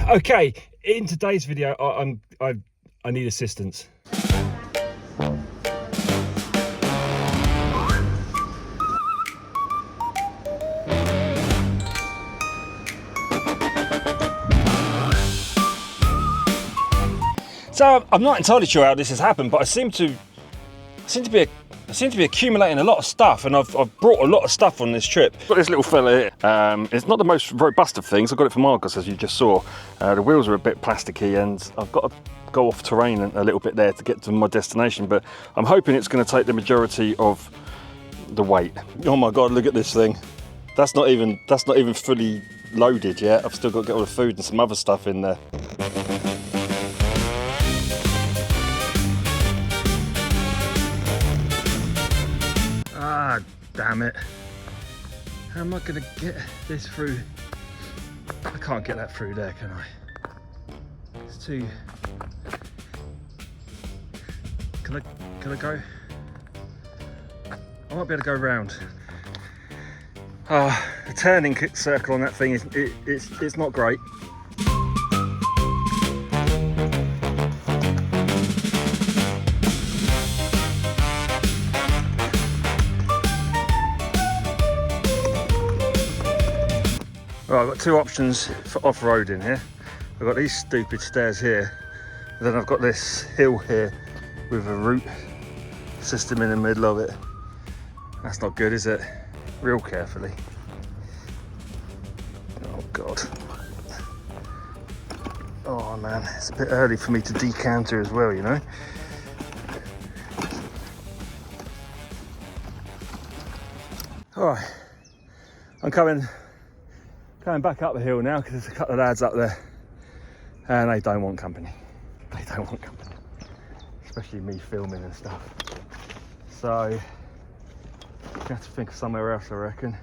Okay, in today's video, I need assistance. So I'm not entirely sure how this has happened, but I seem to be accumulating a lot of stuff, and I've brought a lot of stuff on this trip. Got this little fella here. It's not the most robust of things. I got it from Argos, as you just saw. The wheels are a bit plasticky, and I've got to go off terrain a little bit there to get to my destination. But I'm hoping it's going to take the majority of the weight. Oh my God! Look at this thing. That's not even fully loaded yet. I've still got to get all the food and some other stuff in there. Ah, damn it. How am I going to get this through? I can't get that through there, can I? It's too... Can I go? I might be able to go round. The turning circle on that thing it's not great. Right, I've got two options for off-roading here. I've got these stupid stairs here, and then I've got this hill here with a root system in the middle of it. That's not good, is it? Real carefully. Oh God. Oh man, it's a bit early for me to decanter as well, you know. Alright, I'm coming back up the hill now because there's a couple of lads up there and they don't want company. They don't want company, especially me filming and stuff. So I'm gonna have to think of somewhere else, I reckon.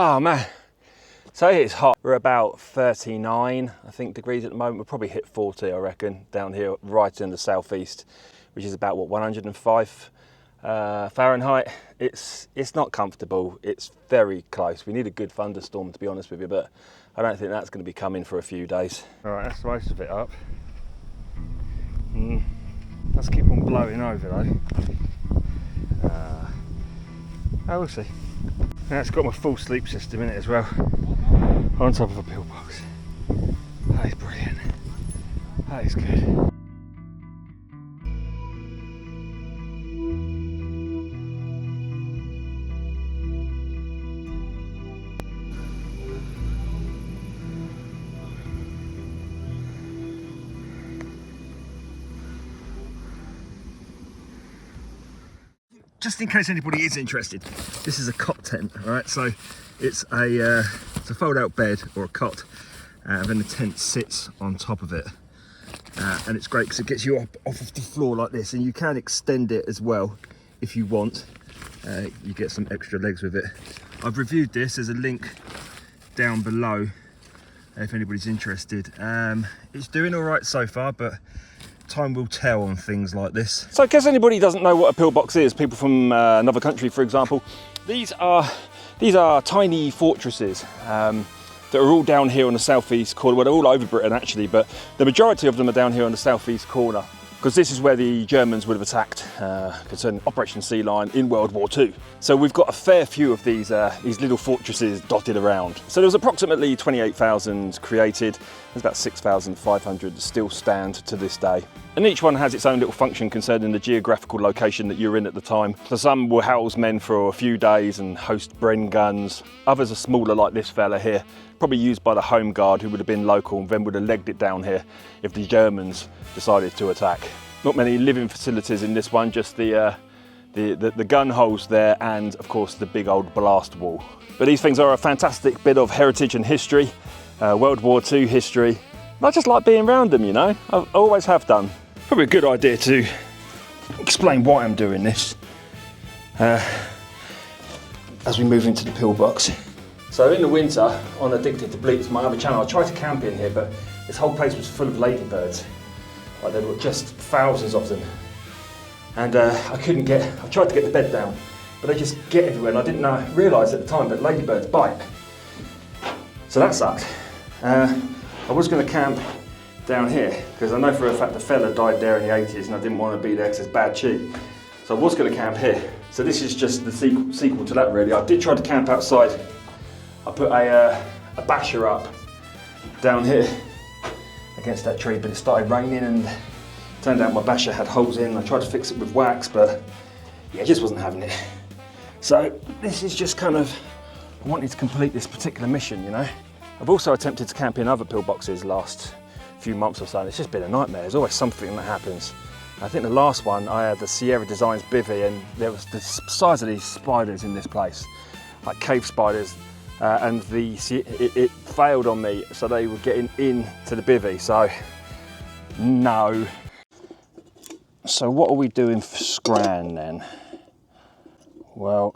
Oh man, so it's hot. We're about 39, I think, degrees at the moment. We'll probably hit 40, I reckon, down here right in the southeast, which is about what, 105 Fahrenheit. It's not comfortable. It's very close. We need a good thunderstorm, to be honest with you, but I don't think that's going to be coming for a few days. All right, that's most of it up. Let's keep on blowing over though. We'll see. Now it's got my full sleep system in it as well, on top of a pillbox. That is brilliant. That is good. Just in case anybody is interested, this is a cot tent, right? So it's a fold-out bed or a cot, and then the tent sits on top of it, and it's great because it gets you up off of the floor like this, and you can extend it as well if you want. You get some extra legs with it. I've reviewed this. There's a link down below if anybody's interested. It's doing all right so far, but time will tell on things like this. So in case anybody doesn't know what a pillbox is, people from another country, for example, these are tiny fortresses that are all down here on the southeast corner. Well, they're all over Britain actually, but the majority of them are down here on the southeast corner, because this is where the Germans would have attacked concerning Operation Sea Lion in World War II. So we've got a fair few of these little fortresses dotted around. So there was approximately 28,000 created. There's about 6,500 that still stand to this day. And each one has its own little function concerning the geographical location that you're in at the time. So some will house men for a few days and host Bren guns. Others are smaller, like this fella here, probably used by the Home Guard, who would have been local and then would have legged it down here if the Germans decided to attack. Not many living facilities in this one, just the gun holes there, and of course the big old blast wall. But these things are a fantastic bit of heritage and history, World War II history. I just like being around them, you know. I always have done. Probably a good idea to explain why I'm doing this as we move into the pillbox. So in the winter, on Addicted to Bleeps, my other channel, I tried to camp in here, but this whole place was full of ladybirds. Like there were just thousands of them. And I tried to get the bed down, but they just get everywhere, and I didn't realise at the time that ladybirds bite. So that sucked. I was going to camp down here, because I know for a fact the fella died there in the 80s and I didn't want to be there because it's bad cheap. So I was going to camp here. So this is just the sequel to that really. I did try to camp outside. I put a basher up down here against that tree, but it started raining and turned out my basher had holes in. I tried to fix it with wax, but yeah, I just wasn't having it. So this is just kind of, I wanted to complete this particular mission, you know. I've also attempted to camp in other pillboxes last few months or so, and it's just been a nightmare. There's always something that happens. I think the last one, I had the Sierra Designs bivvy, and there was the size of these spiders in this place, like cave spiders, and it failed on me, so they were getting into the bivvy, so no. So what are we doing for Scran then? Well,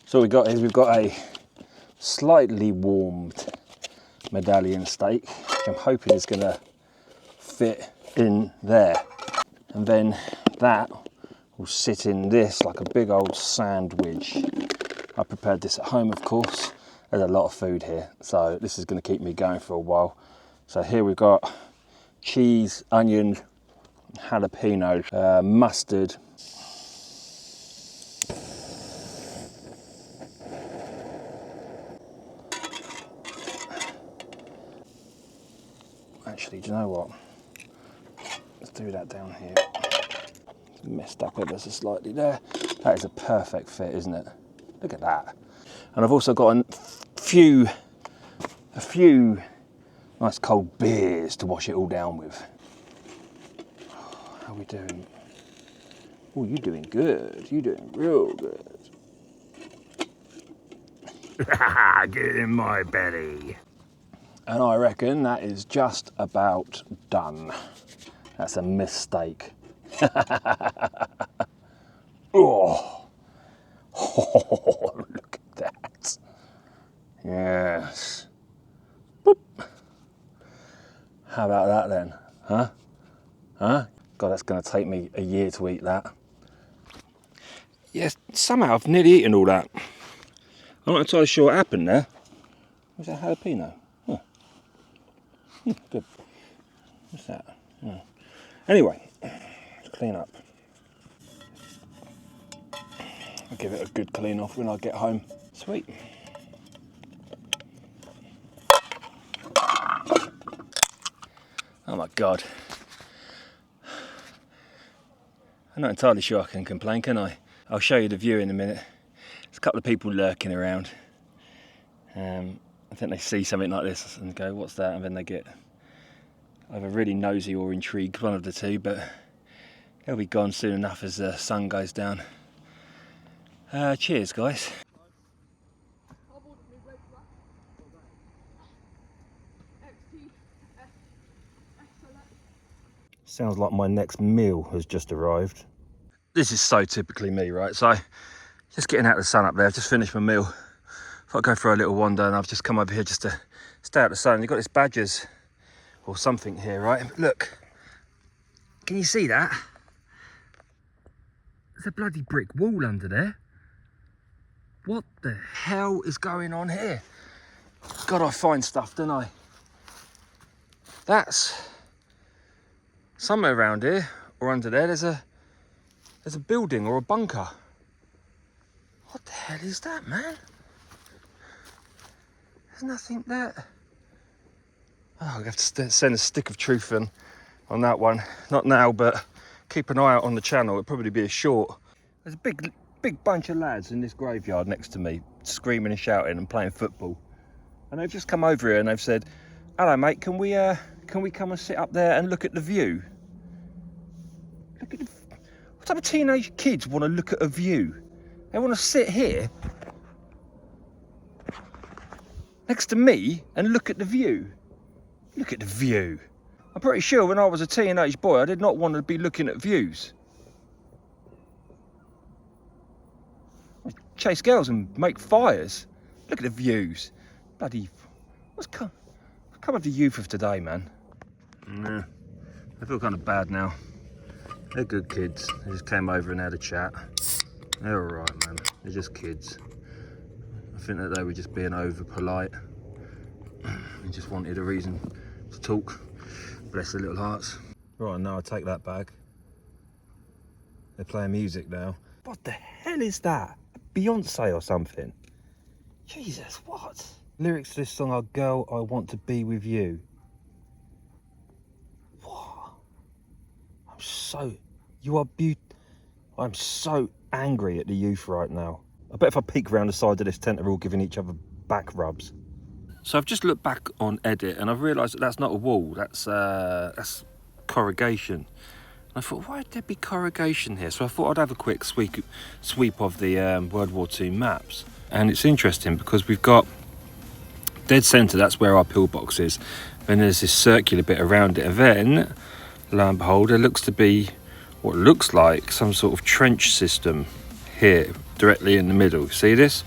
so we've got a slightly warmed medallion steak, which I'm hoping is going to fit in there, and then that will sit in this like a big old sandwich. I prepared this at home, of course. There's a lot of food here, so this is going to keep me going for a while. So here we've got cheese, onion, jalapeno, mustard, actually, do you know what? Let's do that down here. It's messed up ever so slightly there. That is a perfect fit, isn't it? Look at that. And I've also got a few nice cold beers to wash it all down with. How are we doing? Oh, you're doing good. You're doing real good. Get in my belly. And I reckon that is just about done. That's a mistake. Oh. Oh, look at that. Yes. Boop. How about that then? Huh? Huh? God, that's going to take me a year to eat that. Yes, somehow I've nearly eaten all that. I'm not entirely sure what happened there. Was that jalapeno? Oh. Good. What's that? Oh. Anyway, let's clean up. I'll give it a good clean off when I get home. Sweet. Oh my God. I'm not entirely sure I can complain, can I? I'll show you the view in a minute. There's a couple of people lurking around. I think they see something like this and go, what's that? And then they get either really nosy or intrigued, one of the two, but they'll be gone soon enough as the sun goes down. Cheers, guys. Sounds like my next meal has just arrived. This is so typically me, right? So, just getting out of the sun up there. I've just finished my meal. Thought I'd go for a little wander, and I've just come over here just to stay out of the sun. You've got this badgers or something here, right? Look, can you see that? There's a bloody brick wall under there. What the hell is going on here? God, I find stuff, don't I? That's somewhere around here or under there. There's a building or a bunker. What the hell is that, man? There's nothing there. Oh, I have to send a stick of truth on that one. Not now, but keep an eye out on the channel. It'll probably be a short. There's a big bunch of lads in this graveyard next to me, screaming and shouting and playing football. And they've just come over here and they've said, "Hello, mate. Can we come and sit up there and look at the view?" Look at what type of teenage kids want to look at a view? They want to sit here next to me and look at the view. Look at the view. I'm pretty sure when I was a teenage boy, I did not want to be looking at views. chase girls and make fires. Look at the views. Bloody, what's come of the youth of today, man? Nah, I feel kind of bad now. They're good kids. They just came over and had a chat. They're all right, man. They're just kids. I think that they were just being over polite. They just wanted a reason to talk. Bless their little hearts. Right, now I'll take that back. They're playing music now. What the hell is that? Beyonce or something? Jesus, what? Lyrics to this song are "Girl, I Want to Be With You." What? I'm so angry at the youth right now. I bet if I peek around the side of this tent, they're all giving each other back rubs. So I've just looked back on edit and I've realised that that's not a wall, that's corrugation. And I thought, why would there be corrugation here? So I thought I'd have a quick sweep of the World War II maps. And it's interesting because we've got dead centre, that's where our pillbox is. Then there's this circular bit around it. And then, lo and behold, there looks to be what looks like some sort of trench system here, directly in the middle. See this?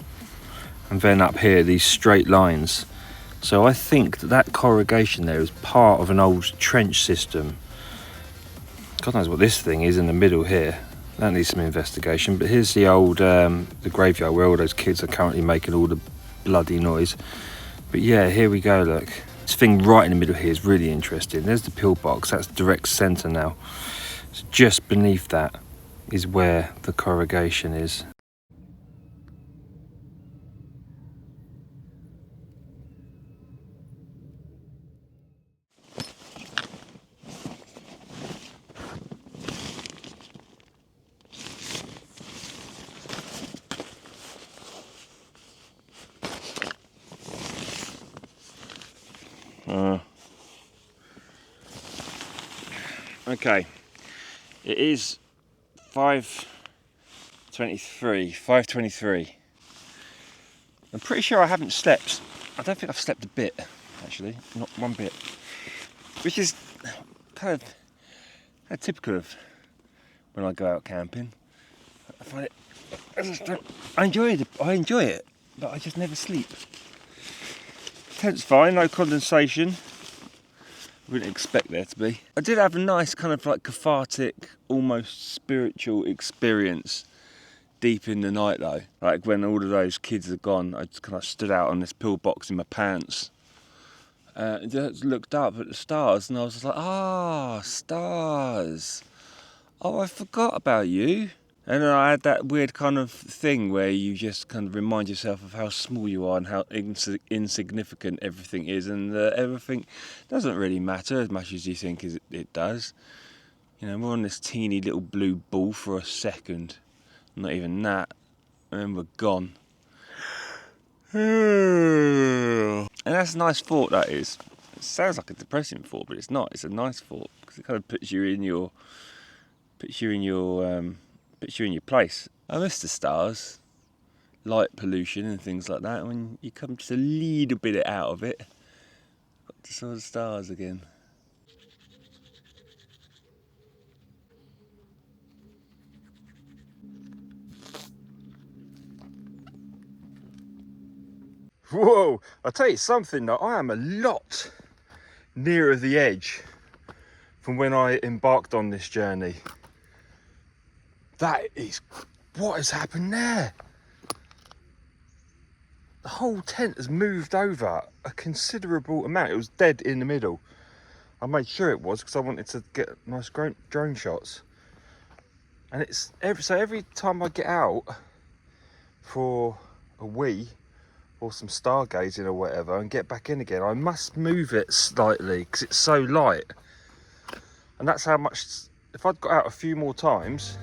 And then up here, these straight lines. So I think that corrugation there is part of an old trench system. God knows what this thing is in the middle here. That needs some investigation. But here's the old the graveyard where all those kids are currently making all the bloody noise. But yeah, here we go, look. This thing right in the middle here is really interesting. There's the pillbox, that's direct centre now. So just beneath that is where the corrugation is. Okay, it is 5:23. I'm pretty sure I haven't slept. I don't think I've slept a bit, actually, not one bit. Which is kind of typical of when I go out camping. I find it, I enjoy it, but I just never sleep. Tent's fine, no condensation. Wouldn't expect there to be. I did have a nice kind of like cathartic, almost spiritual experience deep in the night though. Like when all of those kids are gone, I just kind of stood out on this pillbox in my pants and just looked up at the stars and I was just like, ah, stars. Oh, I forgot about you. And then I had that weird kind of thing where you just kind of remind yourself of how small you are and how insignificant everything is, and everything doesn't really matter as much as you think it does. You know, we're on this teeny little blue ball for a second, not even that, and then we're gone. And that's a nice thought, that is. It sounds like a depressing thought, but it's not. It's a nice thought because it kind of puts you in your place. I miss the stars, light pollution and things like that. When you come just a little bit out of it, got to saw the stars again. Whoa! I'll tell you something though, I am a lot nearer the edge from when I embarked on this journey. That is, what has happened there? The whole tent has moved over a considerable amount. It was dead in the middle. I made sure it was because I wanted to get nice drone shots. And it's every time I get out for a wee or some stargazing or whatever and get back in again, I must move it slightly because it's so light. And that's how much, if I'd got out a few more times,